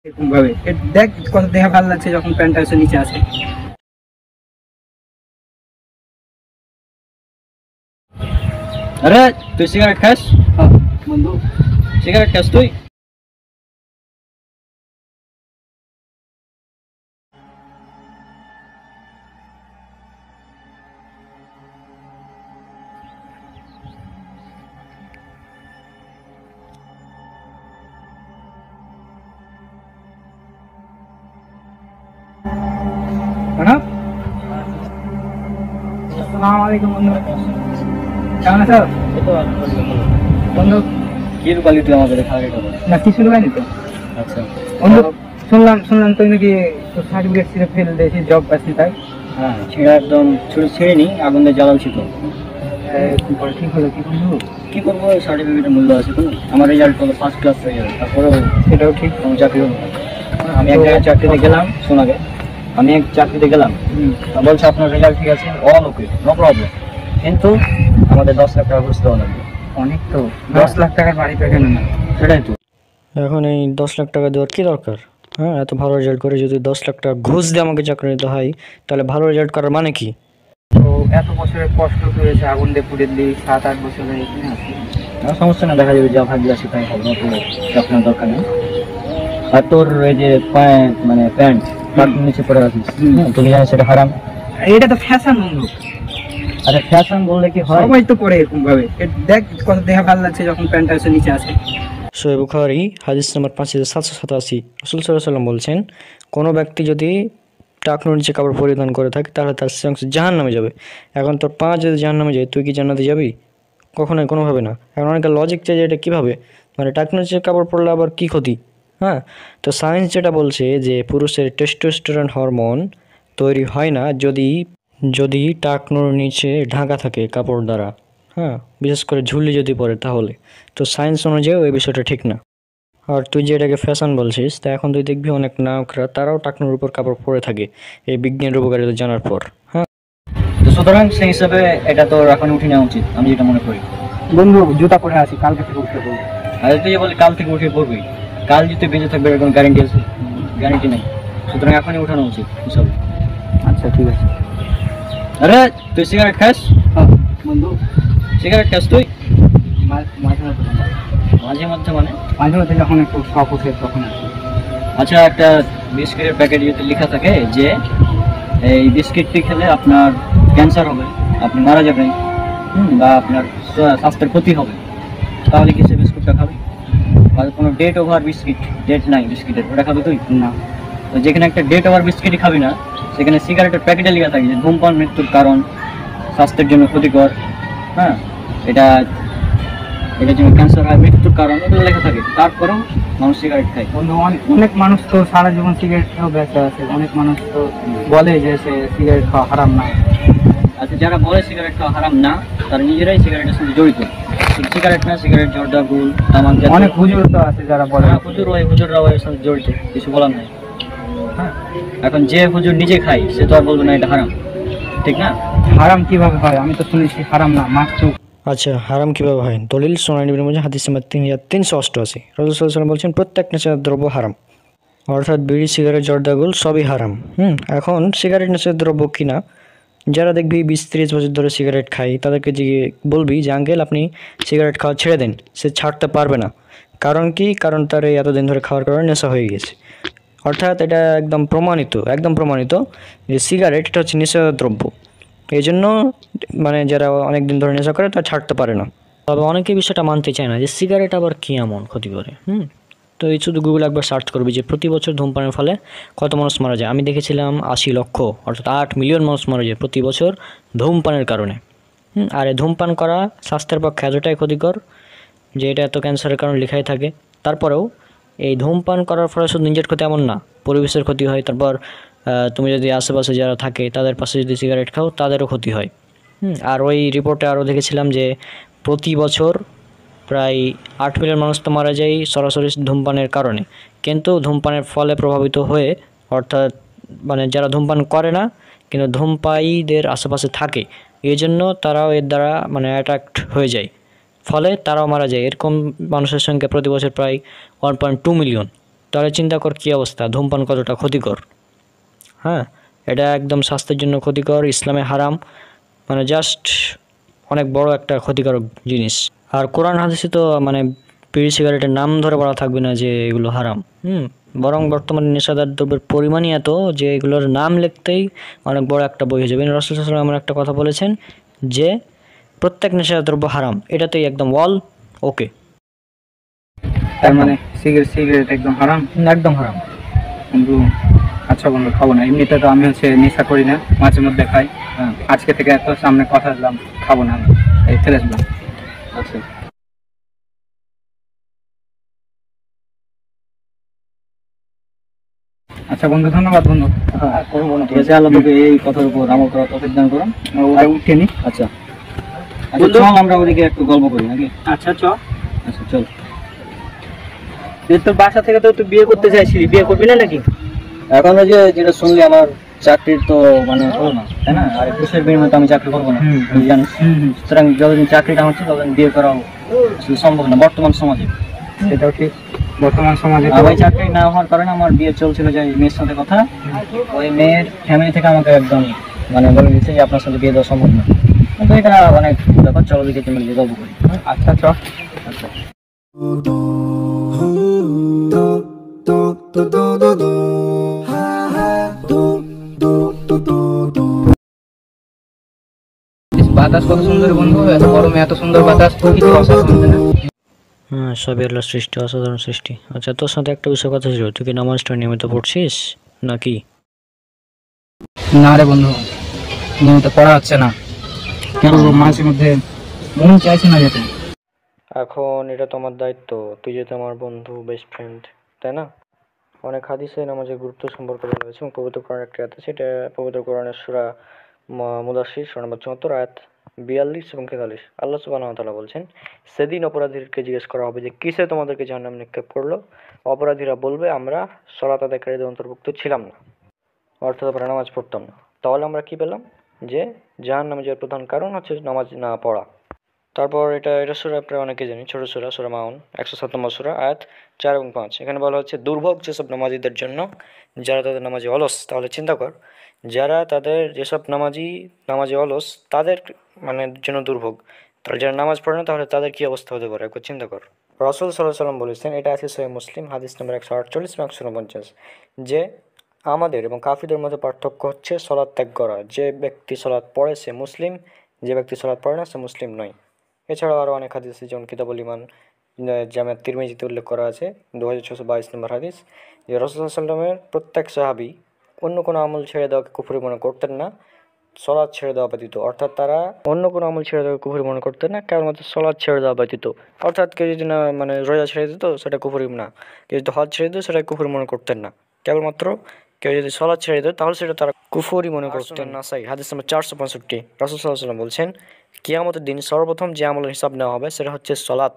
এরকম ভাবে দেখ কত দেখা ভালো লাগছে যখন প্যান্টটা এসে নিচে আসে। আরে তুই সিগারেট খাস? বন্ধু সিগারেট খাস তুই? আসসালামু আলাইকুম বন্ধু, কেমন আছো? বন্ধু কি রূপালি তুই আমাদের খাওয়া খাবো না কিছু নেই তো। আচ্ছা বন্ধু শুনলাম তুই নাকি সার্টিফিকেট ছিঁড়ে ফেল দিয়েছি, জব পাচ্ছি তাই? হ্যাঁ ছেঁড়া একদম ছেড়ে নি, আগুন দিয়ে জ্বালাচ্ছি তো। ঠিক হলো কি বন্ধু? কি করবো, সার্টিফিকেটের মূল্য আছে তো। আমার রেজাল্ট হলো ফার্স্ট ক্লাস হয়ে যাবে, তারপরেও সেটাও ঠিক। কোনো চাকরি হলো না। আমি এক জায়গায় চাকরিতে গেলাম, শোন আগে, আমি এক চাকরিতে গেলাম, বলছে আপনার রেজাল্ট ঠিক আছে, অল ওকে, নো প্রবলেম, কিন্তু আমাদের 10 লাখ টাকা ঘুষ দেওয়া লাগবে। অনেক তো, 10 লাখ টাকার বাড়ি পেয়ে না। সেটাই তো। এখন এই 10 লাখ টাকা দেওয়ার কী দরকার? হ্যাঁ, এত ভালো রেজাল্ট করে যদি 10 লাখ টাকা ঘুষ দিয়ে আমাকে চাকরি নিতে হয়, তাহলে ভালো রেজাল্ট করার মানে কি? তো এত বছরের কষ্ট করেছে, আগুন দিয়ে পুড়ে দিই, 7-8 বছরে এখানে আছি। সমস্যা না, দেখা যাবে যা ভাবলে সেটাই হবে, আপনার দরকার নেই। আর তোর এই যে মানে প্যান্ট নিচে পরে রাখিস, তুমি জানিস সেটা হারাম। এটা তো ফ্যাশন বন্ধু। আরে ফ্যাশন বললে কি হয়? সবাই তো পরে এরকম ভাবে, দেখ কত দেখা ভালো লাগছে যখন প্যান্টটা এসে নিচে আসে। সহিহ বুখারী হাদিস নম্বর 5787, রাসূল সাল্লাল্লাহু আলাইহি ওয়াসাল্লাম বলছেন, কোনো ব্যক্তি যদি টাকনুর নিচে কাপড় পরিধান করে থাকে তাহলে তার অংশ জাহান্নামে যাবে। এখন তোর পা যদি জাহান্নামে যায়, তুই কি জান্নাতে যাবি? কখনোই, কোনোভাবে না। এখন অনেকের লজিক চাই যে এটা কীভাবে, মানে টাকনুর নিচে কাপড় পরলে আবার কী ক্ষতি? হ্যাঁ, তো সায়েন্স যেটা বলছে যে পুরুষের টেস্টোস্টেরন হরমোন তৈরি হয় না যদি টাকনুর নিচে ঢাকা থাকে কাপড় দ্বারা। হ্যাঁ, বিশেষ করে ঝুলি যদি পরে তাহলে। তো সায়েন্স অনুযায়ী ওই বিষয়টা ঠিক না। আর তুই যে এটাকে ফ্যাশন বলছিস, তা এখন তুই দেখবি অনেক নায়করা তারাও টাকনুর উপর কাপড় পরে থাকে এই বিজ্ঞানের উপকারিতা জানার পর। হ্যাঁ, তো সুতরাং সেই হিসাবে এটা তো এখন উঠে নেওয়া উচিত, আমি যেটা মনে করি। বন্ধু জুতা পরে আছি, কালকে থেকে উঠতে বলবো। আর তুই যে বলি কাল থেকে উঠে পড়বি, কাল যদি বেঁচে থাকবে এর কোনো গ্যারান্টি আছে? গ্যারান্টি নেই, সুতরাং এখনই উঠানো উচিত হিসাব। আচ্ছা ঠিক আছে। আরে তুই সিগারেট খাস? বন্ধু সিগারেট খাস তুই? মাঝে মাঝে মাঝে মধ্যে মানে? মাঝে মধ্যে যখন একটু শখ উঠে তখন। আচ্ছা, একটা বিস্কিটের প্যাকেট যদি লেখা থাকে যে এই বিস্কিটটি খেলে আপনার ক্যান্সার হবে, আপনি মারা যাবেন, বা আপনার স্বাস্থ্যের ক্ষতি হবে, তাহলে কি সে বিস্কুটটা খাবে? আর কোনো ডেট ওভার বিস্কিট, ডেট নাই বিস্কিটের, ওটা খাবে তুই? না। তো যেখানে একটা ডেট ওভার বিস্কিটই খাবি না, সেখানে সিগারেটের প্যাকেটে লেখা থাকে যে ধূমপান মৃত্যুর কারণ, স্বাস্থ্যের জন্য ক্ষতিকর, হ্যাঁ এটার জন্য ক্যান্সার হয়, মৃত্যুর কারণ, এগুলো লেখা থাকে, তারপরেও মানুষ সিগারেট খায়। বন্ধু অনেক মানুষ তো সারা জীবন সিগারেট খেয়েও বেঁচে আছে, অনেক মানুষ তো বলে যে সে সিগারেট খাওয়া হারাম না। আচ্ছা, যারা বলে সিগারেট খাওয়া হারাম না, তারা নিজেরাই সিগারেটের সঙ্গে জড়িত। সিগারেট না, সিগারেট, জর্দা, গুল, তামাক, অনেক হুজুর তো আছে যারা বলে। হুজুররাও এর সঙ্গে জড়িত, কিছু বলার নাই। হ্যাঁ, এখন যে হুজুর নিজে খায় সে তো আর বলবে না এটা হারাম, ঠিক না? হারাম কিভাবে হয়? আমি তো শুনেছি হারাম না, মাত্র। আচ্ছা, হারাম কীভাবে হয়? দলিল সুনান ইবনে মাজাহ হাদিস নম্বর 3388, রাসূল সাল্লাল্লাহু আলাইহি ওয়াসাল্লাম বলছেন, প্রত্যেক নেশাদার দ্রব্য হারাম, অর্থাৎ বিড়ি, সিগারেট, জর্দাগুল সবই হারাম। এখন সিগারেট নেশাদার দ্রব্য কিনা, যারা দেখবি 20-30 বছর ধরে সিগারেট খায় তাদেরকে বলবি যে আঙ্কেল আপনি সিগারেট খাওয়া ছেড়ে দেন, সে ছাড়তে পারবে না। কারণ কি? কারণ তার এই এতদিন ধরে খাওয়ার কারণে নেশা হয়ে গেছে। অর্থাৎ এটা একদম প্রমাণিত যে সিগারেট এটা হচ্ছে নেশাদার দ্রব্য। এই জন্য মানে যারা অনেক দিন ধরে নেশা করে তা ছাড়তে পারে না। তবে অনেকে বিষয়টা মানতে চায় না যে সিগারেট আবার কী এমন ক্ষতি করে। তো এই শুধু গুগল একবার সার্চ করবি যে প্রতি বছর ধূমপানের ফলে কত মানুষ মারা যায়। আমি দেখেছিলাম 80 লক্ষ, অর্থাৎ 8 মিলিয়ন মানুষ মারা যায় প্রতি বছর ধূমপানের কারণে। আর এই ধূমপান করা স্বাস্থ্যের পক্ষে এতটাই ক্ষতিকর যে এটা এত ক্যান্সারের কারণ লেখাই থাকে। তারপরেও এই ধূমপান করার ফলে শুধু নিজের ক্ষতি এমন না, পরিবেশের ক্ষতি হয়। তারপর তুমি যদি আশেপাশে যারা থাকে তাদের পাশে যদি সিগারেট খাও তাদেরও ক্ষতি হয়। আর ওই রিপোর্টে আরও দেখেছিলাম যে প্রতি বছর প্রায় 8 মিলিয়ন মানুষ তো মারা যায় সরাসরি ধূমপানের কারণে, কিন্তু ধূমপানের ফলে প্রভাবিত হয়ে, অর্থাৎ মানে যারা ধূমপান করে না কিন্তু ধূমপায়ীদের আশেপাশে থাকে, এই জন্য তারাও এর দ্বারা মানে অ্যাট্রাক্ট হয়ে যায়। ফলে তারাও মারা যায়। এরকম মানুষের সংখ্যা প্রতি বছর প্রায় 1.2 মিলিয়ন। তাহলে চিন্তা কর কী অবস্থা, ধূমপান কতটা ক্ষতিকর। হ্যাঁ, এটা একদম স্বাস্থ্যের জন্য ক্ষতিকর, ইসলামে হারাম, মানে জাস্ট অনেক বড় একটা ক্ষতিকারক জিনিস। আর কোরআন হাদিসে তো মানে বিড়ি সিগারেটের নাম ধরে বলা থাকবে না যে এগুলো হারাম। বরং বর্তমানে নেশাদার দ্রব্যের পরিমাণই এত যে এগুলোর নাম লিখতেই অনেক বড় একটা বই হয়ে যাবে। রাসূল সাল্লাল্লাহু আলাইহি ওয়াসাল্লাম এমন একটা কথা বলেছেন যে প্রত্যেক নেশাদার দ্রব্য হারাম, এটাতেই একদম ওয়াল ওকে। তার মানে সিগারেট একদম হারাম। একদম হারাম বন্ধু। আচ্ছা বন্ধু, খাবো না। এমনিতে তো আমি নেশা করি না, মাঝে মধ্যে খাই। আজকে থেকে এত সামনে কথা দিলাম, খাবো না, এই ফেলে আসলাম। আচ্ছা আচ্ছা বন্ধু, ধন্যবাদ বন্ধু। করবো না, ঠিক আছে। আল্লাহ তোকে এই কথার উপর আমল করার তৌফিক দান করুন। ওটা উঠে নি। আচ্ছা চল আমরা ওদিকে একটু গল্প করি নাকি? আচ্ছা আচ্ছা চল। তোর বাসা থেকে তো তুই বিয়ে করতে চাইছিলি, বিয়ে করবি না নাকি? এখন ওই যে যেটা শুনলি আমার চাকরির তো মানে হলো না, তাই না? আর ঘুষের বিনিময়ে তো আমি চাকরি করবো না, তুই জানিস। সুতরাং যতদিন চাকরিটা হচ্ছে ততদিন বিয়ে করাও আসলে সম্ভব না বর্তমান সমাজে। সেটাও ঠিক, বর্তমান সমাজে তো ওই চাকরি না হওয়ার কারণে আমার বিয়ে চলছিল যে মেয়ের সাথে কথা, ওই মেয়ের ফ্যামিলি থেকে আমাকে একদম মানে বলে দিচ্ছে যে আপনার সাথে বিয়ে দেওয়া সম্ভব না। কিন্তু এটা অনেক ব্যাপার, চলো দিকে তুমি গল্প করি। আচ্ছা আচ্ছা বাতাস কত সুন্দর বন্ধু, এত গরমে এত সুন্দর বাতাস, কিছু অসাধারণ না? হ্যাঁ, সবই আল্লাহর সৃষ্টি, অসাধারণ সৃষ্টি। আচ্ছা, তোর সাথে একটা বিষয় কথা ছিল, তুই কি নামাজটা নিয়মিত পড়ছিস নাকি? না রে বন্ধু, নিয়মিত পড়া হচ্ছে না, কেন মাঝে মধ্যে মন চাইছে না যেতে। এখন এটা তোমার দায়িত্ব, তুই যেহেতু আমার বন্ধু, বেস্ট ফ্রেন্ড, তাই না? অনেক হাদিসে নামাজের গুরুত্ব সম্পর্কে বলা হয়েছে এবং পবিত্র কোরআন একটা আয়াত আছে, সেটা পবিত্র কোরআনের সূরা মুদাসসির সূরা নম্বর 74 আয়াত 42 এবং 43। আল্লাহ সুবহানাহু ওয়া তাআলা বলছেন, সেদিন অপরাধীদেরকে জিজ্ঞেস করা হবে যে কিসে তোমাদেরকে জাহান্নামে নিক্ষেপ করলো? অপরাধীরা বলবে, আমরা সালাত আদায়কারীদের অন্তর্ভুক্ত ছিলাম না, অর্থাৎ আমরা নামাজ পড়তাম না। তাহলে আমরা কি পেলাম? যে জাহান্নামে যাওয়ার প্রধান কারণ হচ্ছে নামাজ না পড়া। তারপর এটা সূরা প্রায় অনেকে জানি, ছোট সূরা মাউন 107 নম্বর সূরা আয়াত 4 এবং 5। এখানে বলা হচ্ছে দুর্ভোগ যেসব নামাজীদের জন্য যারা তাদের নামাজে অলস। তাহলে চিন্তা কর, যারা তাদের যেসব নামাজে অলস তাদের মানে জন্য দুর্ভোগ, তাহলে যারা নামাজ পড়ে না তাহলে তাদের কি অবস্থা হতে পারে একবার চিন্তা কর। রাসূল সাল্লাল্লাহু আলাইহি ওয়াসাল্লাম বলেছেন, এটা আছে সহিহ মুসলিম হাদিস নম্বর 148 এবং 149, যে আমাদের এবং কাফিরদের মধ্যে পার্থক্য হচ্ছে সালাত ত্যাগ করা। যে ব্যক্তি সালাত পড়ে সে মুসলিম, যে ব্যক্তি সালাত পড়ে না সে মুসলিম নয়। এছাড়াও আরও অনেক হাদিস আছে, যেমন কিতাবুল ঈমান জামে তিরমিজিতে উল্লেখ করা আছে 2622 নম্বর হাদিস, যে রাসূল সাল্লাল্লাহু আলাইহি ওয়াসাল্লামের প্রত্যেক সাহাবী অন্য কোনো আমল ছেড়ে দেওয়াকে কুফরি মনে করতেন না, সলাৎ ছেড়ে দেওয়া ব্যতীত। অর্থাৎ তারা অন্য কোনো আমল ছেড়ে দেওয়াকে কুফরি মনে করতেন না, কেবলমাত্র সলাৎ ছেড়ে দেওয়া ব্যতীত। অর্থাৎ কেউ যদি না মানে রোজা ছেড়ে দিত সেটা কুফরি না, কেউ যদি হজ ছেড়ে দিত সেটা কুফরি মনে করতেন না, কেবলমাত্র কেউ যদি সলাৎ ছেড়ে দিত তাহলে সেটা তারা কুফরি মনে করতেন না। হাদিস নম্বর 465, রাসূল সাল্লাল্লাহু আলাইহি ওয়াসাল্লাম বলছেন, কিয়ামতের দিন সর্বপ্রথম যে আমলের হিসাব নেওয়া হবে সেটা হচ্ছে সলাৎ।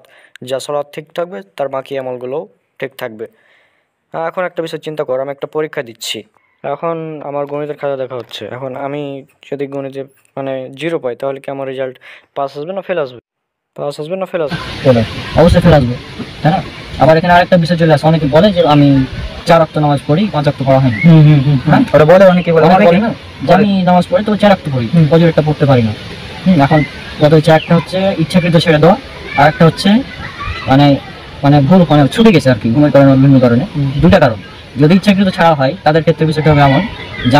যা সলাৎ ঠিক থাকবে তার বাকি আমলগুলোও ঠিক থাকবে। এখন একটা বিষয় চিন্তা কর, আমি একটা পরীক্ষা দিচ্ছি, এখন আমার গণিতের খাতা দেখা হচ্ছে, এখন আমি যদি গণিতে মানে 0 পাই তাহলে কি আমার রেজাল্ট পাস আসবে না ফেল আসবে? পাস আসবে না ফেল আসবে? অবশ্যই ফেল আসবে, তাই না? আবার এখানে আরেকটা বিষয় চলে আসে, অনেকে বলে যে আমি 4 ওয়াক্ত নামাজ পড়ি, 5 ওয়াক্ত পড়া হয় না। ওটা বলে অনেকে বলে না যে আমি নামাজ পড়ি তো 4 ওয়াক্ত পড়ি, ফজরেরটা পড়তে পারি না। এখন কত হচ্ছে, একটা হচ্ছে ইচ্ছাকৃত ছেড়ে দেওয়া, আর একটা হচ্ছে মানে মানে ভুল মানে ছুটে গেছে আর কি, ঘুমের কারণে বিভিন্ন কারণে। দুটা কারণ। যদি ইচ্ছাকৃত ছাড়া হয় তাদের ক্ষেত্রে বিষয়টা হবে এমন যে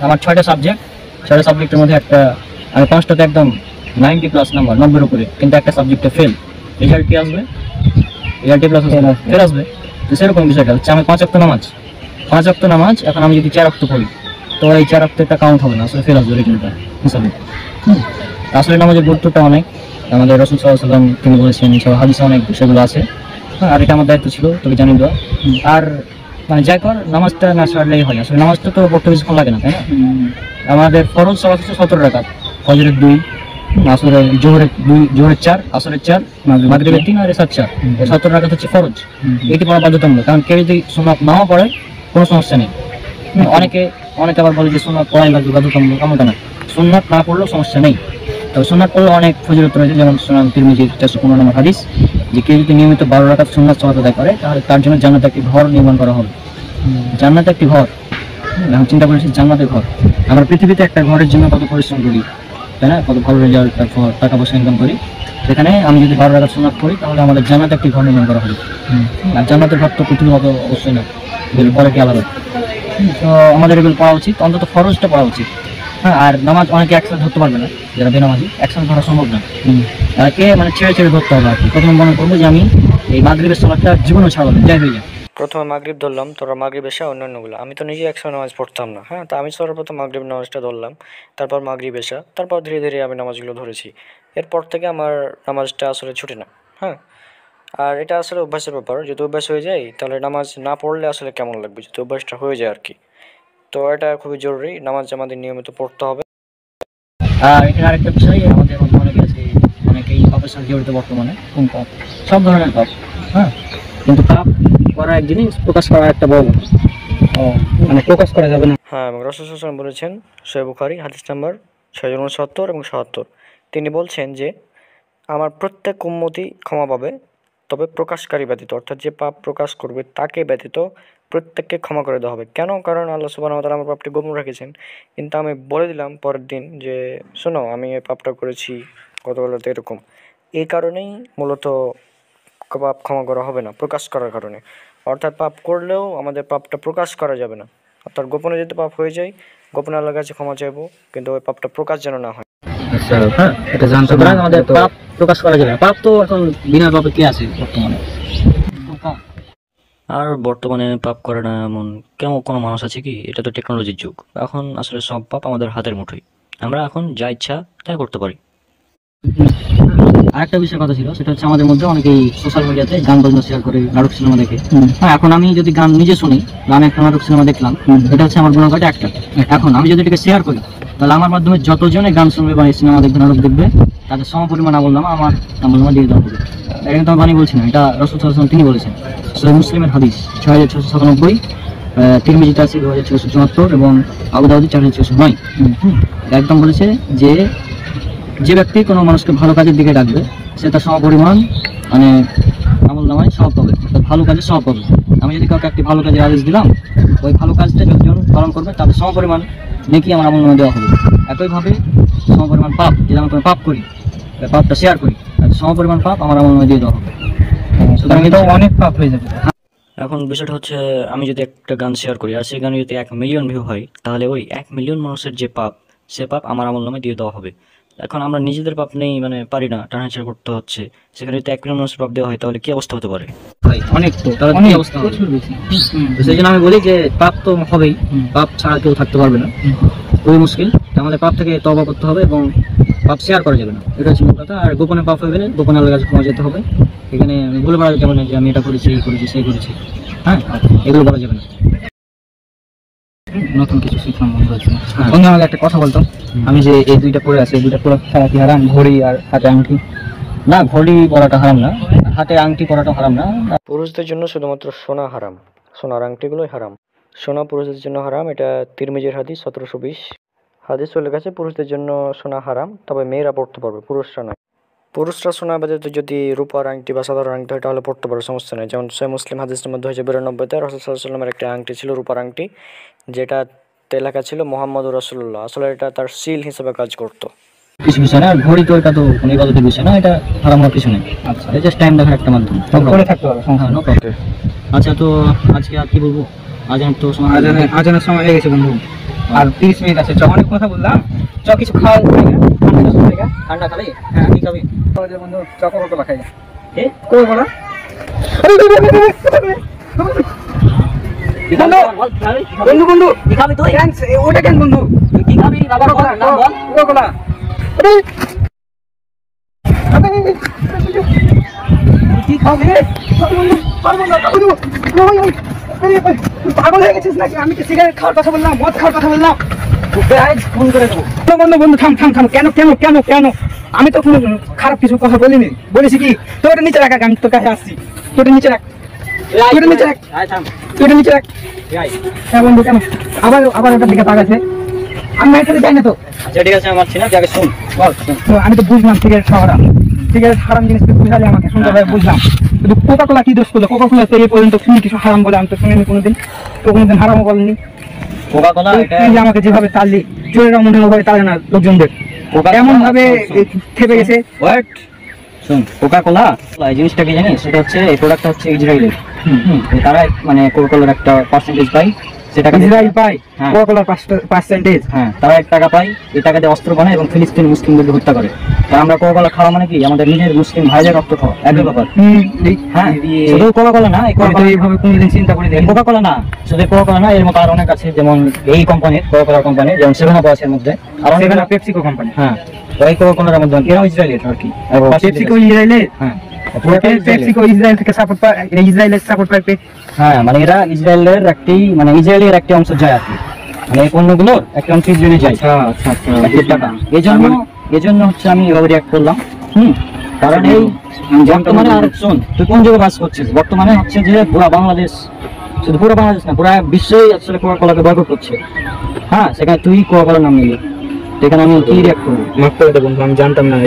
আমার 6টা সাবজেক্টের মধ্যে আমি 5টাতে একদম 90+ নাম্বার, 90-এর উপরে, কিন্তু একটা সাবজেক্টে ফেল, রেজাল্ট কি আসবে? রেজাল্ট প্লাস ফেল আসবে। তো সেরকম বিষয়টা হচ্ছে, আমি 5 ওয়াক্ত নামাজ, এখন আমি যদি 4 ওয়াক্ত পড়ি তো এই 4 ওয়াক্তটা কাউন্ট হবে না, আসলে ফেল আসবে রেজাল্টটা হিসাবে। আসলে নামাজের গুরুত্বটা অনেক, আমাদের রাসূল সাল্লাল্লাহু আলাইহি ওয়াসাল্লাম তিনি বলেছেন, হাদিসে অনেক বিষয়গুলো আছে। আর এটা আমার দায়িত্ব ছিল, তোকে জানিয়ে দেওয়া। আর মানে যাই কর, নামাজটা না ছাড়লেই হয়। আসলে নামাজটা তো পড়তে বেশিক্ষণ লাগে না, তাই না? আমাদের ফরজ সালাত হচ্ছে 17 রাকাত, ফজরের 2, আসরের জোহরের 4, আসরের 4, মাগরিবের 3 আর এশার 4। 17 রাকাত হচ্ছে ফরজ, এটি পড়া বাধ্যতামূলক। কারণ কেউ যদি সুন্নাত নাও পড়ে কোনো সমস্যা নেই। অনেকে আবার বলে যে সুন্নাত পড়াই লাগবে বাধ্যতামূলক, এমনটা না, সুন্নাত না পড়লেও সমস্যা নেই। তো সুন্নাত পড়লে অনেক ফজিলত রয়েছে, যেমন সুনান তিরমিজির 415 নম্বর হাদিস, যে কেউ যদি নিয়মিত 12 রাকাত সুন্নাত সালাত আদায় করে তাহলে তার জন্য জান্নাতে একটি ঘর নির্মাণ করা হবে। জান্নাতে একটি ঘর, আমি চিন্তা করেছি জান্নাতের ঘর। আমরা পৃথিবীতে একটা ঘরের জন্য কত পরিশ্রম করি, তাই না, কত ভালো রেজাল্ট, তারপর টাকা পয়সা ইনকাম করি। সেখানে আমি যদি 12 রাকাত সুন্নাত করি তাহলে আমাদের জান্নাতে একটি ঘর নির্মাণ করা হবে। আর জান্নাতের ঘর তো পৃথিবীর মতো অবশ্যই না, এগুলো পরে কি আলাদা। তো আমাদের এগুলো পড়া উচিত, অন্তত ফরজটা পড়া উচিত। হ্যাঁ, আর নামাজ অনেকে একসাথে ধরতে পারবে না, যারা বেনামাজি একসাথে ধরা সম্ভব না। তাকে মানে ছেড়ে ছেড়ে ধরতে হবে আর কি। প্রথমে মনে করবো যে আমি এই মাগরিবের সালাতটা জীবনও ছাড়বো না, যাই হয়ে যায়। প্রথমে মাগরিব ধরলাম, তোরা মাগরিব এসা অন্যান্যগুলো। আমি তো নিজে একসাথে নামাজ পড়তাম না, হ্যাঁ, তো আমি সর্বপ্রথম মাগরিব নামাজটা ধরলাম, তারপর মাগরিব এসা, তারপর ধীরে ধীরে আমি নামাজগুলো ধরেছি। এরপর থেকে আমার নামাজটা আসলে ছুটে না। হ্যাঁ, আর এটা আসলে অভ্যাসের ব্যাপার, যদি অভ্যাস হয়ে যায় তাহলে নামাজ না পড়লে আসলে কেমন লাগবে, যদি অভ্যাসটা হয়ে যায় আর কি। তো এটা খুবই জরুরি, নামাজ আমাদের নিয়মিত পড়তে হবে। আর এখানে আরেকটা বিষয়, আমাদের মধ্যে অনেকে আছে, অনেকেই পাপের সাথে জড়িত বর্তমানে। কোন পাপ? সব ধরনের পাপ। হ্যাঁ, কিন্তু পাপ করা এক জিনিস, প্রকাশ করা একটা বড়। মানে প্রকাশ করা যাবে না। হ্যাঁ, এবং রাসূল সাল্লাল্লাহু আলাইহি ওয়াসাল্লাম বলেছেন, সহিহ বুখারী হাদিস নাম্বার 669 এবং 77, তিনি বলছেন যে আমার প্রত্যেক উম্মতি ক্ষমা পাবে, তবে প্রকাশকারী ব্যতীত, অর্থাৎ যে পাপ প্রকাশ করবে তাকে ব্যতীত প্রত্যেককে ক্ষমা করে দেওয়া হবে। কেন? কারণ আল্লাহ সুবহানাহু ওয়া তাআলা আমার পাপটি গোপন রেখেছেন, কিন্তু আমি বলে দিলাম পরের দিন যে শোনো আমি এই পাপটা করেছি গতকালতে এরকম। এই কারণেই মূলত পাপ ক্ষমা করা হবে না, প্রকাশ করার কারণে। অর্থাৎ পাপ করলেও আমাদের পাপটা প্রকাশ করা যাবে না, অর্থাৎ গোপনে যদি পাপ হয়ে যায় গোপনে আল্লাহর কাছে ক্ষমা চাইবো, কিন্তু ওই পাপটা প্রকাশ যেন না হয়। হ্যাঁ, এটা জানতে সুতরাং আমাদের পাপ প্রকাশ করা যাবে না। পাপ তো এখন বিনা পাপে কে আছে বর্তমানে? আর বর্তমানে পাপ করে না এমন কেমন কোনো মানুষ আছে কি? এটা তো টেকনোলজির যুগ, এখন আসলে সব পাপ আমাদের হাতের মুঠোয়, আমরা এখন যা ইচ্ছা তাই করতে পারি। আরেকটা বিষয় কথা ছিল, সেটা হচ্ছে আমাদের মধ্যে অনেকেই সোশ্যাল মিডিয়াতে গান বাজনা শেয়ার করে, নাটক সিনেমা দেখে। হ্যাঁ, এখন আমি যদি গান নিজে শুনি বা আমি একটা নাটক সিনেমা দেখলাম, এটা হচ্ছে আমার গুণাগার একটা। এখন আমি যদি এটাকে শেয়ার করি তাহলে আমার মাধ্যমে যতজনে গান শুনবে বা এই সিনেমা দেখবে, নাটক দেখবে, তাদের সমপরিমাণ আমলনামা আমার আমলনামা দিয়ে দেওয়া হবে। এটা কিন্তু আমি বানিয়ে বলছি না, এটা রাসূল সাল্লাল্লাহু আলাইহি ওয়াসাল্লাম তিনি বলেছেন। সহিহ মুসলিমের হাদিস 6697, তিরমিজিতে আছে 2674 এবং আবু দাউদে 4609। একদম বলেছে যে যে ব্যক্তি কোনো মানুষকে ভালো কাজের দিকে ডাকবে সে তার সমপরিমাণ মানে আমলনামায় সওয়াব পাবে, অর্থাৎ ভালো কাজে সওয়াব পাবে। আমি যদি কাউকে একটি ভালো কাজের আদেশ দিলাম, ওই ভালো কাজটা যতজন পালন করবে তাদের সমপরিমাণ নেকি আমার আমলনামায় দেওয়া হবে। একইভাবে সমপরিমাণ পাপ, যদি আমি কোনো পাপ করি, পাপটা শেয়ার করি, তার সমপরিমাণ পাপ আমার আমলনামায় দিয়ে দেওয়া হবে। সুতরাং এটা অনেক পাপ হয়ে যাবে। এখন বিষয়টা হচ্ছে, আমি যদি একটা গান শেয়ার করি আর সেই গানে যদি 1 মিলিয়ন ভিউ হয়, তাহলে ওই 1 মিলিয়ন মানুষের যে পাপ, সে পাপ আমার আমলনামায় দিয়ে দেওয়া হবে। এখন আমরা নিজেদের পাপ নেই মানে পারি না, টানাছাড়া করতে হচ্ছে, সেখানে যদি 1 মিলিয়ন মানুষের পাপ দেওয়া হয় তাহলে কি অবস্থা হতে পারে? অনেক, তো তাহলে কি অনেক অবস্থা হবে? প্রচুর বেশি। তো সেই জন্য আমি বলি যে পাপ তো হবেই, পাপ ছাড়া কেউ থাকতে পারবে না, খুবই মুশকিল। আমাদের পাপ থেকে তওবা করতে হবে এবং পাপ শেয়ার করা যাবে না, এটা হচ্ছে মূল কথা। আর গোপনে পাপ হয়ে গেলে গোপনে আল্লাহর কাছে ক্ষমা যেতে হবে। এখানে আমি বলে বলা যাবে না যে আমি এটা করেছি, এই করেছি, সেই করেছি। হ্যাঁ, এগুলো বলা যাবে না। নতুন কিছু শিখলাম বন্ধু আছে। হ্যাঁ। বন্ধু আমাকে একটা কথা বলতো, আমি যে এই দুইটা পরে আছি, এই দুইটা পুরো ছাড়া কি হারাম? ঘড়ি আর হাতে আংটি? না, ঘড়ি পরাটা হারাম না, হাতে আংটি পরাটা হারাম না। পুরুষদের জন্য শুধুমাত্র সোনা হারাম, সোনার আংটিগুলোই হারাম। সোনা পুরুষদের জন্য হারাম, এটা তিরমিজির হাদিস 1720 হাদিস চলে গেছে। পুরুষদের জন্য সোনা হারাম, তবে মেয়েরা পড়তে পারবে, পুরুষরা নয়। পুরুষরা সোনা ব্যতীত যদি রূপার আংটি বা সাধারণ আংটি হয় তাহলে পড়তে পারে, সমস্যা নেই। যেমন সহিহ মুসলিম হাদিস নম্বর 2092-তে রাসূল সাল্লাল্লাহু আলাইহি ওয়াসাল্লামের একটা আংটি ছিল, রূপার আংটি, যেটাতে লেখা ছিল মুহাম্মদুর রাসূলুল্লাহ। আসলে এটা তার সিল হিসেবে কাজ করতো। কিছু বিষয় না, আর ঘড়ি তো এটা তো কোনো ইবাদতের বিষয় না, এটা হারাম হওয়ার কিছু নেই। আচ্ছা, এটা জাস্ট টাইম দেখার একটা মাধ্যম। করে থাকতে হবে, সমস্যা হ্যাঁ, নেই। no problem। আচ্ছা, তো আজকে আর কি বলবো, আজান তো সময় আজানের সময় হয়ে গেছে বন্ধু, আর 30 মিনিট আছে। চ, অনেক কথা বললাম, চ কিছু খাওয়া যায়। ঠান্ডা খালি। হ্যাঁ, কি খাবি? বন্ধু চ কোকা-কোলা খাই। এ? কোকা-কোলা? বন্ধু বন্ধু কি খাবি তুই? ওটা কেন বন্ধু? তুই কি খাবি? বাবার বল, নাম বল। কোকা-কোলা। কি খাবি? পাগল হয়ে গেছিস নাকি? আমি কি সিগারেট খাওয়ার কথা বললাম, মদ খাওয়ার কথা বললাম? তোকে আজ ফোন করে দেবো। বন্ধু বন্ধু থাম থাম থাম, কেন কেন কেন কেন? আমি তো কোনো খারাপ কিছু কথা বলিনি, বলেছি কি তুই ওটা নিচে রাখ, আমি তোর কাছে আসছি। তুই ওটা নিচে রাখ, তুই ওটা নিচে রাখ, আয় থাম। তুই ওটা নিচে রাখ। আয়। হ্যাঁ বন্ধু, কেন আবার আবার ওটার দিকে তাকাচ্ছে? আমি মায়ের সাথে যাই না তো। আচ্ছা ঠিক আছে আমার ছিল আগে শুন বল শুন। তো আমি তো বুঝলাম সিগারেট খাওয়া হারাম, সিগারেট হারাম জিনিস বুঝালে আমাকে সুন্দরভাবে বুঝলাম, কিন্তু কোকা কোলা কি দোষ করলো? কোকা কোলা তো এই পর্যন্ত শুনি কিছু হারাম বলে আমি তো শুনিনি কোনোদিন, তো কোনোদিন হারামও বলেনি। কোকা কোলা এটা তুই যে আমাকে যেভাবে তাড়লি, চোরেরা মনে হয় তাড়ে না লোকজনদের, এমন ভাবে থেপে গেছে। হোয়াট শুন, কোকা কোলা এই জিনিসটা কি জানিস? সেটা হচ্ছে এই প্রোডাক্টটা হচ্ছে ইসরায়েলের। তারা মানে কোকা কোলার একটা পার্সেন্টেজ পায়, সেটাকে ইসরায়েল পায় হ্যাঁ। কোকা কোলার পার্সেন্টেজ। হ্যাঁ, তারা 1 টাকা পায়, এই টাকা দিয়ে অস্ত্র বানায় এবং ফিলিস্তিনি মুসলিমদেরকে হত্যা করে। তা আমরা কোকা কোলা খাওয়া মানে কি আমাদের নিজের মুসলিম ভাইদের রক্ত খাওয়া, একই ব্যাপার। হ্যাঁ, শুধু কোকা কোলা না, এই কোকা কোলা এইভাবে কোনোদিন চিন্তা করে দেখি। কোকা কোলা না, শুধু কোকা কোলা না, এর মতো আর অনেক আছে, যেমন এই কোম্পানির কোকা কোলা কোম্পানি, যেমন 7 আপ আছে এর মধ্যে, আর অনেক পেপসিকো কোম্পানি। হ্যাঁ, ওই কোকা কোলার মধ্যে এরাও ইসরায়েলের আর কি। পেপসিকো ইসরায়েলের, হ্যাঁ, পুরোটাই ইসরায়েলের। পেপসিকো ইসরায়েল থেকে সাপোর্ট পায়, ইসরায়েলের সাপোর্ট পায়। হ্যাঁ, মানে এরা ইসরায়েলের একটি মানে ইসরায়েলের একটি অংশ যায় আর কি, মানে এই পণ্যগুলো একটা অংশ ইসরায়েলে যায়। আচ্ছা আচ্ছা। এজন্য হচ্ছে আমি এভাবে রিয়াক্ট করলাম। কারণ এই বর্তমানে, আর শোন তুই কোন জায়গায় বাস করছিস, বর্তমানে হচ্ছে যে পুরো বাংলাদেশ, শুধু পুরো বাংলাদেশ না, পুরো বিশ্বই আসলে কোকা কোলাকে বয়কট করছে। হ্যাঁ, সেখানে তুই কোকা কোলার নাম নিলি, সেখানে আমি কি রিয়াক্ট করবো? মাফ করে দেবো, আমি জানতাম না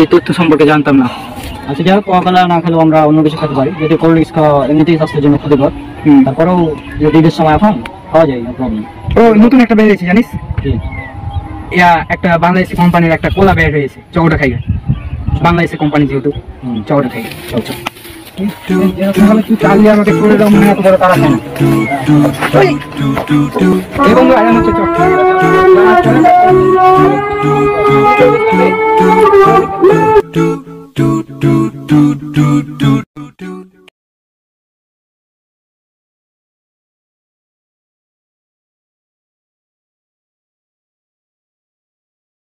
এই তথ্য সম্পর্কে জানতাম না। আচ্ছা যাই হোক, কোকা কোলা না খেলেও আমরা অন্য কিছু খেতে পারি, যদি কোল্ড ড্রিঙ্কস খাওয়া এমনিতেই স্বাস্থ্যের জন্য ক্ষতিকর। তারপরেও যদি ঈদের সময় এখন খাওয়া যায়, নো প্রবলেম। ও নতুন একটা বেরিয়েছে জানিস, একটা বাংলাদেশি কোম্পানির একটা কোলা বের হয়েছে, চকোটা খাই, বাংলাদেশি কোম্পানি যেহেতু, চকোটা খাই। তুই চালিয়ে আমাকে করে দাও, মনে এত বড় তারা কেন? এই বন্ধু আয়াম হচ্ছে চক।